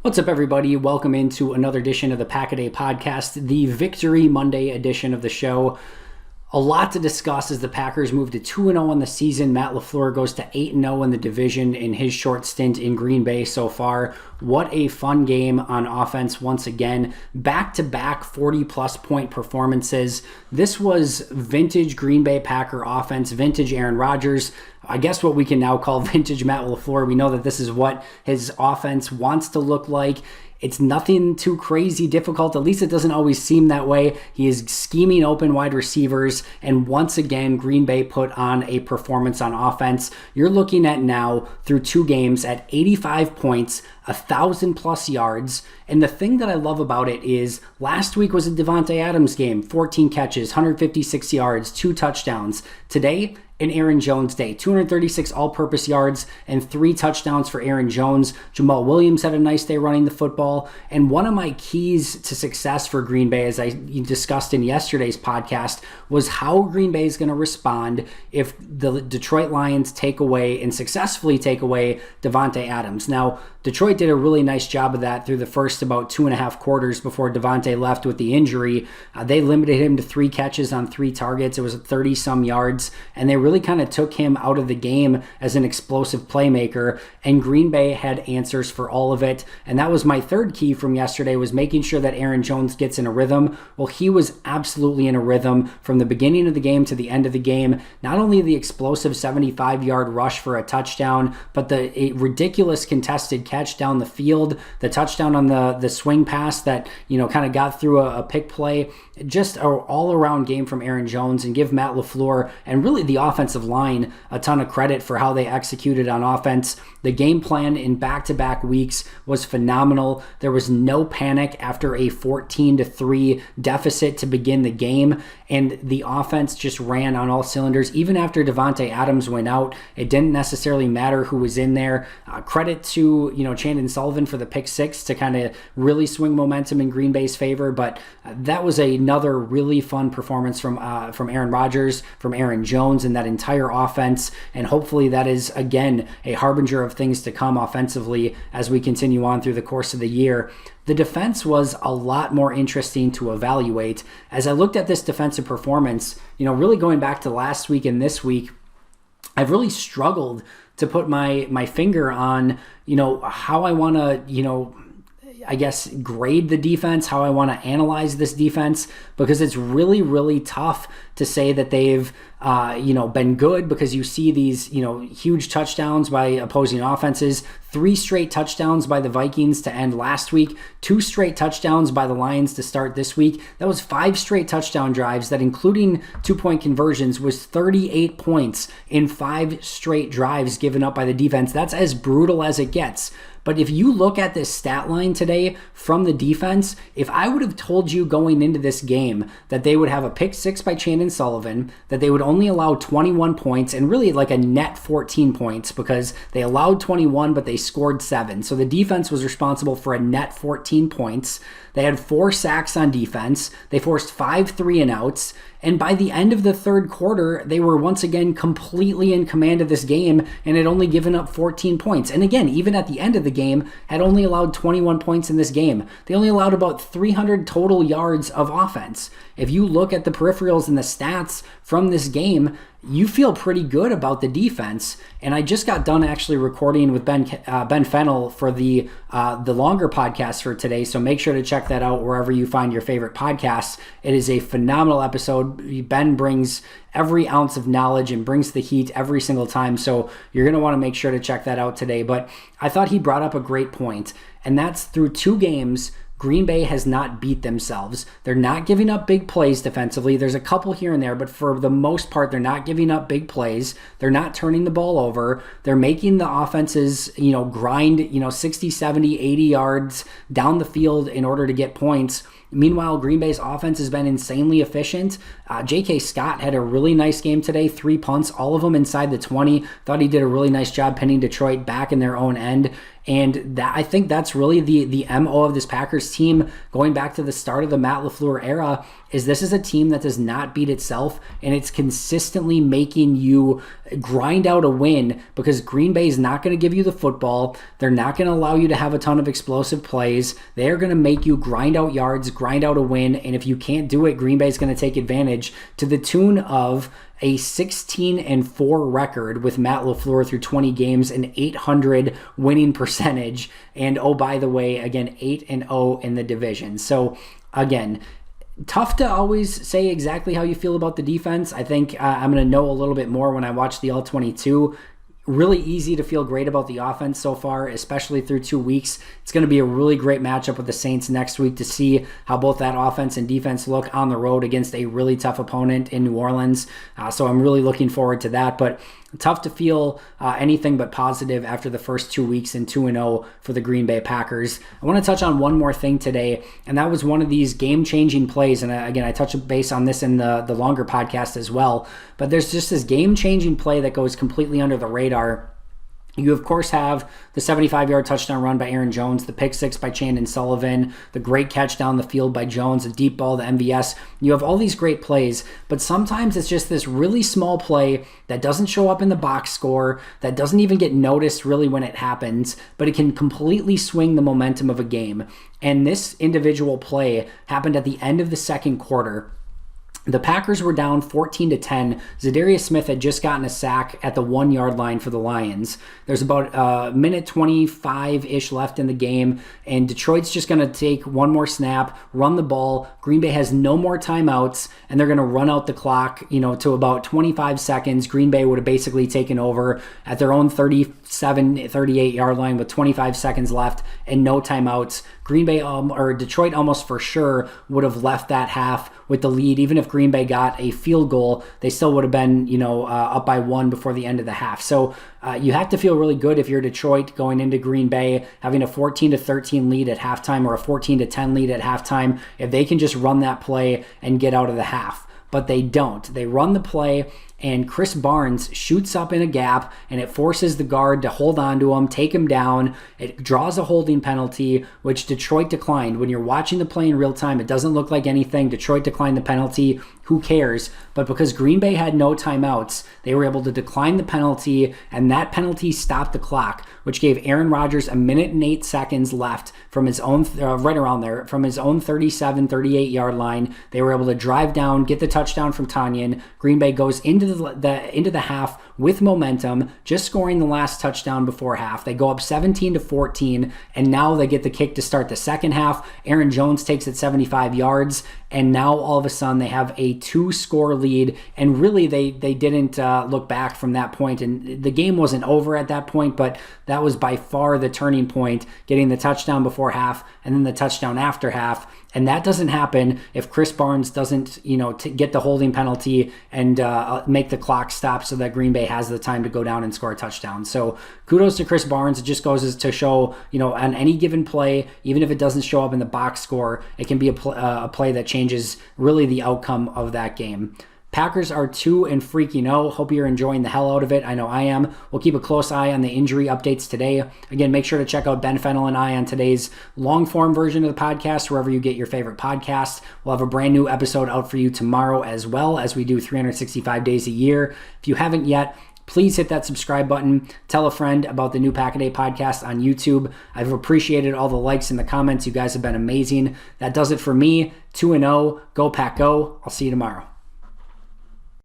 What's up, everybody? Welcome into another edition of the Pack-A-Day Podcast, the Victory Monday edition of the show. A lot to discuss as the Packers move to 2-0 on the season. Matt LaFleur goes to 8-0 in the division in his short stint in Green Bay so far. What a fun game on offense once again. Back-to-back 40-plus point performances. This was vintage Green Bay Packer offense, vintage Aaron Rodgers. I guess what we can now call vintage Matt LaFleur. We know that this is what his offense wants to look like. It's nothing too crazy difficult. At least it doesn't always seem that way. He is scheming open wide receivers. And once again, Green Bay put on a performance on offense. You're looking at now through two games at 85 points, 1,000 plus yards. And the thing that I love about it is last week was a Davante Adams game, 14 catches, 156 yards, 2 touchdowns. Today, an Aaron Jones day, 236 all-purpose yards and 3 touchdowns for Aaron Jones. Jamal Williams had a nice day running the football. And one of my keys to success for Green Bay, as I discussed in yesterday's podcast, was how Green Bay is going to respond if the Detroit Lions take away and successfully take away Davante Adams. Now, Detroit did a really nice job of that through the first about 2.5 quarters before Davante left with the injury. They limited him to 3 catches on 3 targets. It was 30-some yards, and they really kind of took him out of the game as an explosive playmaker, and Green Bay had answers for all of it. And that was my third key from yesterday, was making sure that Aaron Jones gets in a rhythm. Well, he was absolutely in a rhythm from the beginning of the game to the end of the game. Not only the explosive 75-yard rush for a touchdown, but the ridiculous contested catch down the field, the touchdown on the swing pass that, kind of got through a pick play. Just an all-around game from Aaron Jones, and give Matt LaFleur and really the offensive line a ton of credit for how they executed on offense. The game plan in back-to-back weeks was phenomenal. There was no panic after a 14-3 deficit to begin the game, and the offense just ran on all cylinders. Even after Davante Adams went out, it didn't necessarily matter who was in there. Credit to Chandon Sullivan for the pick 6 to kind of really swing momentum in Green Bay's favor, but that was another really fun performance from Aaron Rodgers, from Aaron Jones, and that entire offense, and hopefully that is, again, a harbinger of things to come offensively as we continue on through the course of the year. The defense was a lot more interesting to evaluate. As I looked at this defensive performance, really going back to last week and this week, I've really struggled to put my finger on, how I want to, I guess, grade the defense, how I want to analyze this defense, because it's really, really tough to say that they've, been good, because you see these, huge touchdowns by opposing offenses, 3 straight touchdowns by the Vikings to end last week, 2 straight touchdowns by the Lions to start this week. That was 5 straight touchdown drives that, including 2-point conversions, was 38 points in 5 straight drives given up by the defense. That's as brutal as it gets. But if you look at this stat line today from the defense, if I would have told you going into this game that they would have a pick 6 by Chandon Sullivan, that they would only allow 21 points, and really like a net 14 points, because they allowed 21, but they scored 7. So the defense was responsible for a net 14 points. They had 4 sacks on defense. They forced 5 3-and-outs. And by the end of the third quarter, they were once again completely in command of this game and had only given up 14 points. And again, even at the end of the game, had only allowed 21 points in this game. They only allowed about 300 total yards of offense. If you look at the peripherals and the stats from this game, you feel pretty good about the defense. And I just got done actually recording with Ben Fennell for the longer podcast for today, so make sure to check that out wherever you find your favorite podcasts. It is a phenomenal episode. Ben brings every ounce of knowledge and brings the heat every single time, so you're going to want to make sure to check that out today. But I thought he brought up a great point, and that's through 2 games, Green Bay has not beat themselves. They're not giving up big plays defensively. There's a couple here and there, but for the most part, they're not giving up big plays. They're not turning the ball over. They're making the offenses, grind, 60, 70, 80 yards down the field in order to get points. Meanwhile, Green Bay's offense has been insanely efficient. J.K. Scott had a really nice game today, 3 punts, all of them inside the 20. Thought he did a really nice job pinning Detroit back in their own end. And that, I think that's really the MO of this Packers team going back to the start of the Matt LaFleur era, is this is a team that does not beat itself, and it's consistently making you grind out a win because Green Bay is not going to give you the football. They're not going to allow you to have a ton of explosive plays. They're going to make you grind out yards, grind out a win, and if you can't do it, Green Bay is going to take advantage to the tune of a 16-4 record with Matt LaFleur through 20 games, an 800 winning percentage, and oh, by the way, again, 8-0 in the division. So again, tough to always say exactly how you feel about the defense. I think I'm going to know a little bit more when I watch the All-22. Really easy to feel great about the offense so far, especially through 2 weeks. It's going to be a really great matchup with the Saints next week to see how both that offense and defense look on the road against a really tough opponent in New Orleans. So I'm really looking forward to that. But tough to feel anything but positive after the first 2 weeks and 2-0 for the Green Bay Packers. I want to touch on one more thing today, and that was one of these game-changing plays. And again, I touched base on this in the longer podcast as well. But there's just this game-changing play that goes completely under the radar. You, of course, have the 75-yard touchdown run by Aaron Jones, the pick six by Chandon Sullivan, the great catch down the field by Jones, a deep ball to MVS. You have all these great plays, but sometimes it's just this really small play that doesn't show up in the box score, that doesn't even get noticed really when it happens, but it can completely swing the momentum of a game. And this individual play happened at the end of the second quarter. The Packers were down 14-10. Za'Darius Smith had just gotten a sack at the 1 yard line for the Lions. There's about a minute 25-ish left in the game, and Detroit's just going to take one more snap, run the ball. Green Bay has no more timeouts, and they're going to run out the clock, to about 25 seconds. Green Bay would have basically taken over at their own 37, 38 yard line with 25 seconds left and no timeouts. Green Bay or Detroit almost for sure would have left that half with the lead. Even if Green Bay got a field goal, they still would have been, up by one before the end of the half. So you have to feel really good if you're Detroit going into Green Bay, having a 14-13 lead at halftime or a 14-10 lead at halftime, if they can just run that play and get out of the half. But they don't. They run the play, and Chris Barnes shoots up in a gap, and it forces the guard to hold on to him, take him down. It draws a holding penalty, which Detroit declined. When you're watching the play in real time, it doesn't look like anything. Detroit declined the penalty. Who cares? But because Green Bay had no timeouts, they were able to decline the penalty, and that penalty stopped the clock, which gave Aaron Rodgers a minute and 8 seconds left from his own, right around there, from his own 37, 38 yard line. They were able to drive down, get the touchdown from Tanyan. Green Bay goes into the half with momentum, just scoring the last touchdown before half. They go up 17-14, and now they get the kick to start the second half. Aaron Jones takes it 75 yards, and now all of a sudden they have a 2-score lead, and really they didn't look back from that point, and the game wasn't over at that point, but that was by far the turning point, getting the touchdown before half and then the touchdown after half. And that doesn't happen if Chris Barnes doesn't, get the holding penalty and make the clock stop so that Green Bay has the time to go down and score a touchdown. So kudos to Chris Barnes. It just goes to show, on any given play, even if it doesn't show up in the box score, it can be a play that changes really the outcome of that game. Packers are 2-0. Hope you're enjoying the hell out of it. I know I am. We'll keep a close eye on the injury updates today. Again, make sure to check out Ben Fennell and I on today's long-form version of the podcast, wherever you get your favorite podcasts. We'll have a brand new episode out for you tomorrow as well, as we do 365 days a year. If you haven't yet, please hit that subscribe button. Tell a friend about the new Pack-A-Day podcast on YouTube. I've appreciated all the likes and the comments. You guys have been amazing. That does it for me. 2-0. Go Pack Go. I'll see you tomorrow.